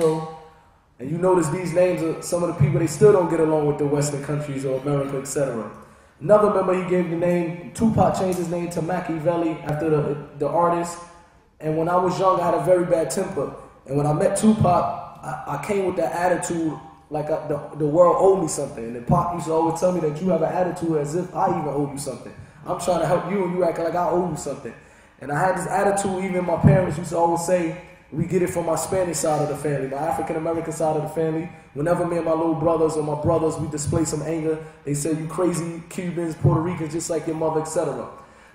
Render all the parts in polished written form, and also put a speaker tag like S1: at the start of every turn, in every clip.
S1: And you notice these names are some of the people, they still don't get along with the Western countries or America, etc. Another member, he gave the name, Tupac changed his name to Machiavelli after the artist. And when I was young, I had a very bad temper. And when I met Tupac, I came with that attitude like the world owed me something. And Pac used to always tell me that you have an attitude as if I even owe you something. I'm trying to help you and you acting like I owe you something. And I had this attitude, even my parents used to always say, we get it from my Spanish side of the family, my African-American side of the family. Whenever me and my little brothers or my brothers, we display some anger, they say, you crazy Cubans, Puerto Ricans, just like your mother, etc.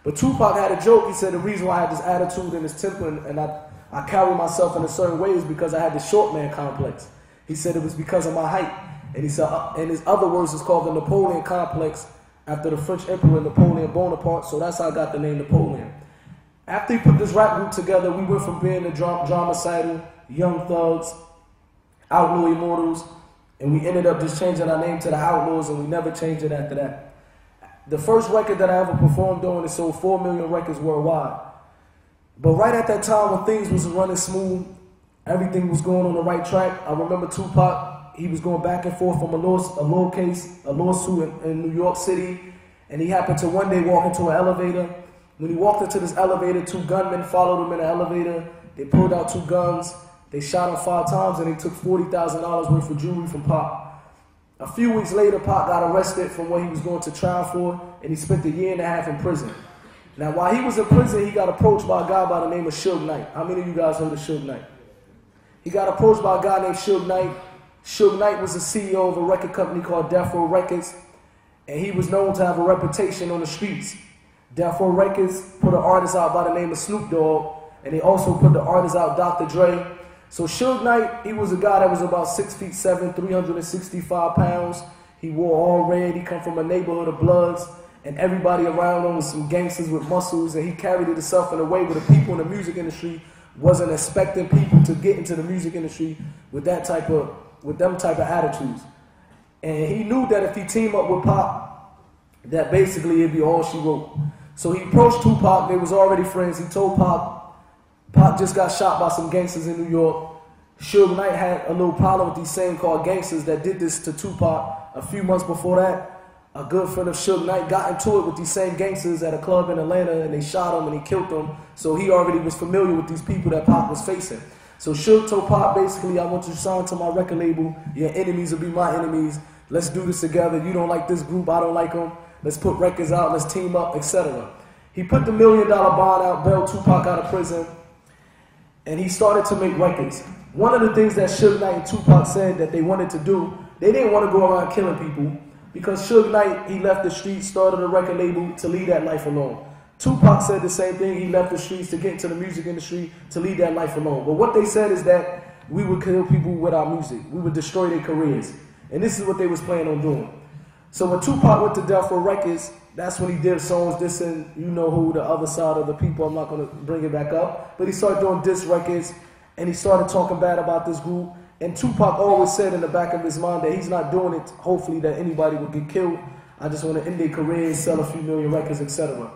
S1: But Tupac had a joke. He said the reason why I had this attitude and this temper and I carry myself in a certain way is because I had the short man complex. He said it was because of my height. And he said, in his other words, it's called the Napoleon complex after the French Emperor Napoleon Bonaparte. So that's how I got the name Napoleon. After he put this rap group together, we went from being the Dramacidal, Young Thugs, Outlaw Immortals, and we ended up just changing our name to the Outlaws, and we never changed it after that. The first record that I ever performed on, it sold 4 million records worldwide. But right at that time when things was running smooth, everything was going on the right track, I remember Tupac, he was going back and forth from a lawsuit in New York City, and he happened to one day walk into an elevator. When he walked into this elevator, 2 gunmen followed him in the elevator. They pulled out 2 guns. They shot him 5 times, and they took $40,000 worth of jewelry from Pac. A few weeks later, Pac got arrested from what he was going to trial for, and he spent 1.5 years in prison. Now, while he was in prison, he got approached by a guy by the name of Suge Knight. How many of you guys heard of Suge Knight? He got approached by a guy named Suge Knight. Suge Knight was the CEO of a record company called Death Row Records, and he was known to have a reputation on the streets. Death Row Records put an artist out by the name of Snoop Dogg, and they also put the artist out Dr. Dre. So Suge Knight, he was a guy that was about 6'7", 365 pounds. He wore all red. He come from a neighborhood of Bloods, and everybody around him was some gangsters with muscles, and he carried it himself in a way where the people in the music industry wasn't expecting people to get into the music industry with them type of attitudes. And he knew that if he teamed up with Pac, that basically it'd be all she wrote. So he approached Tupac. They was already friends. He told Pac just got shot by some gangsters in New York. Suge Knight had a little problem with these same called gangsters that did this to Tupac. A few months before that, a good friend of Suge Knight got into it with these same gangsters at a club in Atlanta, and they shot him and he killed them. So he already was familiar with these people that Pac was facing. So Suge told Pac, basically, I want you to sign to my record label. Your enemies will be my enemies. Let's do this together. You don't like this group, I don't like them. Let's put records out, let's team up, etc. He put the $1 million bond out, bailed Tupac out of prison, and he started to make records. One of the things that Suge Knight and Tupac said that they wanted to do, they didn't want to go around killing people, because Suge Knight, he left the streets, started a record label to leave that life alone. Tupac said the same thing. He left the streets to get into the music industry to leave that life alone. But what they said is that we would kill people with our music. We would destroy their careers. And this is what they was planning on doing. So when Tupac went to Death Row Records, that's when he did songs dissing, you know who, the other side of the people. I'm not going to bring it back up. But he started doing diss records, and he started talking bad about this group. And Tupac always said in the back of his mind that he's not doing it, hopefully, that anybody would get killed. I just want to end their careers, sell a few million records, etc.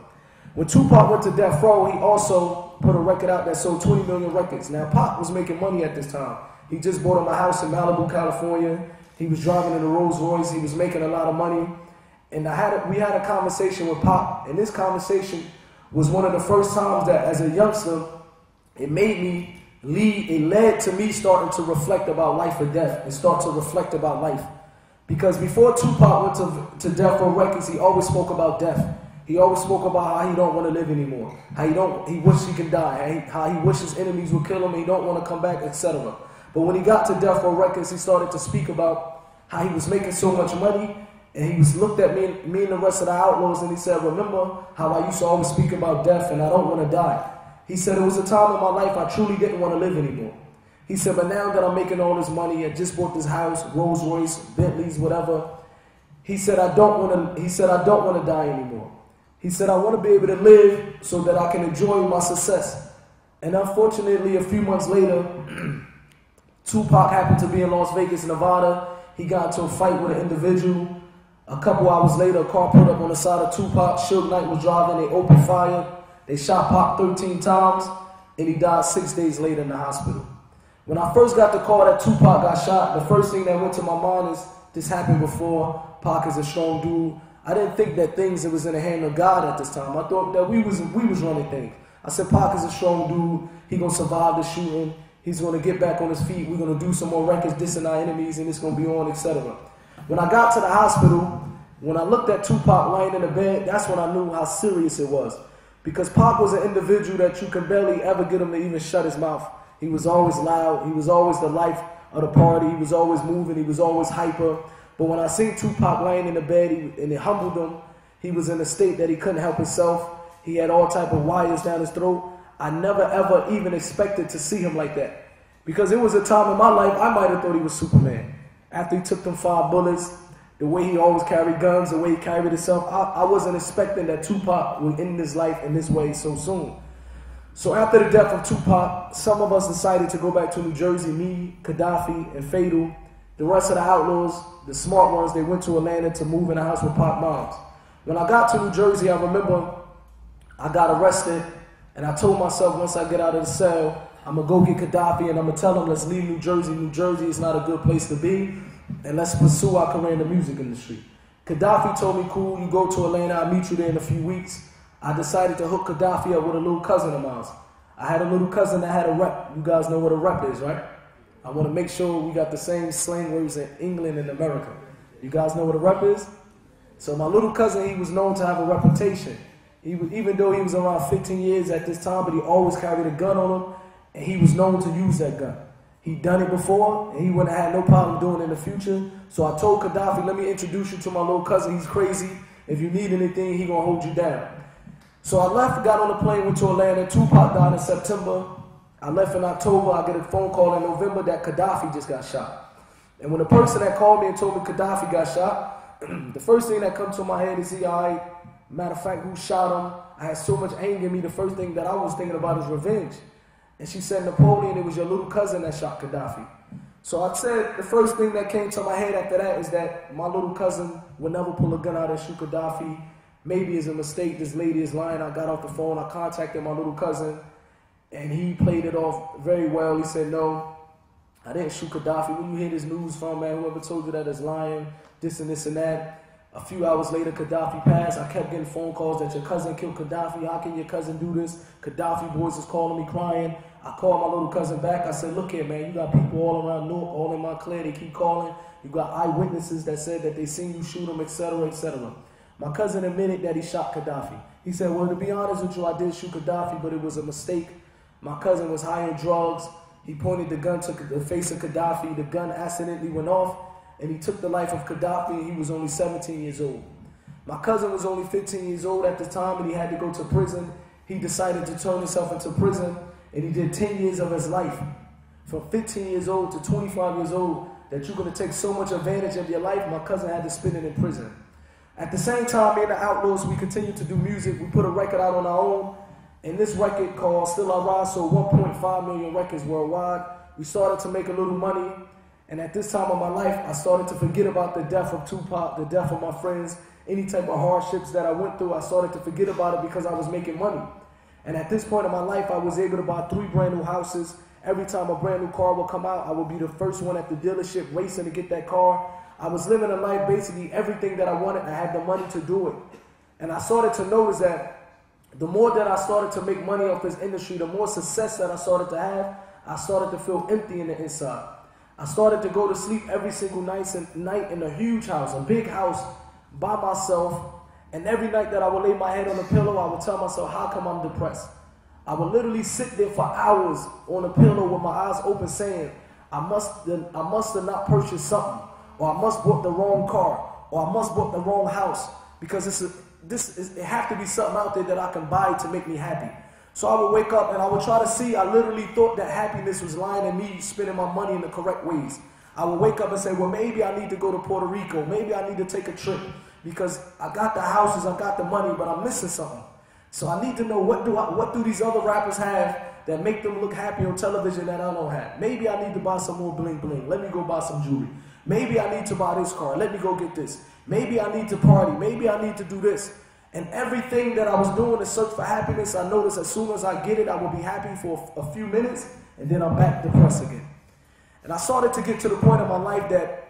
S1: When Tupac went to Death Row, he also put a record out that sold 20 million records. Now, Pac was making money at this time. He just bought him a house in Malibu, California. He was driving in a Rolls Royce. He was making a lot of money. And we had a conversation with Pac. And this conversation was one of the first times that, as a youngster, it led to me starting to reflect about life or death and start to reflect about life. Because before Tupac went to Death Row Records, he always spoke about death. He always spoke about how he don't want to live anymore. How he wishes he can die. How he wishes his enemies would kill him. He don't want to come back, etc. But when he got to Death Row Records, he started to speak about how he was making so much money, and he looked at me and the rest of the Outlaws, and he said, remember how I used to always speak about death and I don't want to die. He said, it was a time in my life I truly didn't want to live anymore. He said, but now that I'm making all this money, I just bought this house, Rolls Royce, Bentleys, whatever. He said, I don't want to die anymore. He said, I want to be able to live so that I can enjoy my success. And unfortunately, a few months later, Tupac happened to be in Las Vegas, Nevada. He got into a fight with an individual. A couple hours later, a car pulled up on the side of Tupac. Suge Knight was driving. They opened fire. They shot Pac 13 times, and he died 6 days later in the hospital. When I first got the call that Tupac got shot, the first thing that went to my mind is, this happened before. Pac is a strong dude. I didn't think that it was in the hand of God at this time. I thought that we was running things. I said, Pac is a strong dude. He gonna survive the shooting. He's gonna get back on his feet. We're gonna do some more records dissing our enemies, and it's gonna be on, etc. When I got to the hospital, when I looked at Tupac lying in the bed, that's when I knew how serious it was. Because Pac was an individual that you can barely ever get him to even shut his mouth. He was always loud. He was always the life of the party. He was always moving. He was always hyper. But when I seen Tupac laying in the bed, and it humbled him, he was in a state that he couldn't help himself. He had all type of wires down his throat. I never ever even expected to see him like that. Because it was a time in my life I might have thought he was Superman. After he took them 5 bullets, the way he always carried guns, the way he carried himself, I wasn't expecting that Tupac would end his life in this way so soon. So after the death of Tupac, some of us decided to go back to New Jersey, me, Gaddafi, and Fatal. The rest of the outlaws, the smart ones, they went to Atlanta to move in a house with Pac moms. When I got to New Jersey, I remember I got arrested, and I told myself once I get out of the cell, I'm going to go get Gaddafi, and I'm going to tell him, let's leave New Jersey. New Jersey is not a good place to be, and let's pursue our career in the music industry. Gaddafi told me, cool, you go to Atlanta, I'll meet you there in a few weeks. I decided to hook Gaddafi up with a little cousin of mine. I had a little cousin that had a rep. You guys know what a rep is, right? I want to make sure we got the same slang words in England and America. You guys know what a rep is? So my little cousin, he was known to have a reputation. Even though he was around 15 years at this time, but he always carried a gun on him, and he was known to use that gun. He'd done it before, and he wouldn't have had no problem doing it in the future. So I told Gaddafi, let me introduce you to my little cousin. He's crazy. If you need anything, he gonna hold you down. So I left, got on the plane, went to Atlanta. Tupac died in September. I left in October. I get a phone call in November that Gaddafi just got shot. And when the person that called me and told me Gaddafi got shot, the first thing that comes to my head is, alright? Matter of fact, who shot him? I had so much anger in me, the first thing that I was thinking about is revenge. And she said, Napoleon, it was your little cousin that shot Gaddafi. So I said, the first thing that came to my head after that is that my little cousin would never pull a gun out and shoot Gaddafi. Maybe it's a mistake, this lady is lying. I got off the phone, I contacted my little cousin, and he played it off very well. He said, no, I didn't shoot Gaddafi. When you hear this news from, man, whoever told you that is lying, this and this and that. A few hours later, Gaddafi passed. I kept getting phone calls that your cousin killed Gaddafi. How can your cousin do this? Gaddafi boys is calling me crying. I called my little cousin back. I said, look here, man, you got people all around Newark, all in Montclair. They keep calling. You got eyewitnesses that said that they seen you shoot him, etc., etc. My cousin admitted that he shot Gaddafi. He said, well, to be honest with you, I did shoot Gaddafi, but it was a mistake. My cousin was high on drugs. He pointed the gun to the face of Gaddafi. The gun accidentally went off, and he took the life of Gaddafi, and he was only 17 years old. My cousin was only 15 years old at the time, and he had to go to prison. He decided to turn himself into prison, and he did 10 years of his life. From 15 years old to 25 years old, that you're going to take so much advantage of your life, my cousin had to spend it in prison. At the same time, me and the Outlaws, we continued to do music. We put a record out on our own, and this record called Still I Rise sold 1.5 million records worldwide. We started to make a little money, and at this time of my life, I started to forget about the death of Tupac, the death of my friends, any type of hardships that I went through. I started to forget about it because I was making money. And at this point in my life, I was able to buy 3 brand new houses. Every time a brand new car would come out, I would be the first one at the dealership racing to get that car. I was living a life, basically everything that I wanted, I had the money to do it. And I started to notice that the more that I started to make money off this industry, the more success that I started to have, I started to feel empty in the inside. I started to go to sleep every single night in a huge house, a big house, by myself. And every night that I would lay my head on the pillow, I would tell myself, how come I'm depressed? I would literally sit there for hours on a pillow with my eyes open saying, I must have not purchased something, or I must bought the wrong car, or I must bought the wrong house, because it have to be something out there that I can buy to make me happy. So I would wake up and I would try to see, I literally thought that happiness was lying in me spending my money in the correct ways. I would wake up and say, well, maybe I need to go to Puerto Rico, maybe I need to take a trip, because I got the houses, I got the money, but I'm missing something. So I need to know what do these other rappers have that make them look happy on television that I don't have. Maybe I need to buy some more bling bling. Let me go buy some jewelry. Maybe I need to buy this car. Let me go get this. Maybe I need to party. Maybe I need to do this. And everything that I was doing to search for happiness, I noticed as soon as I get it, I will be happy for a few minutes, and then I'm back depressed again. And I started to get to the point in my life that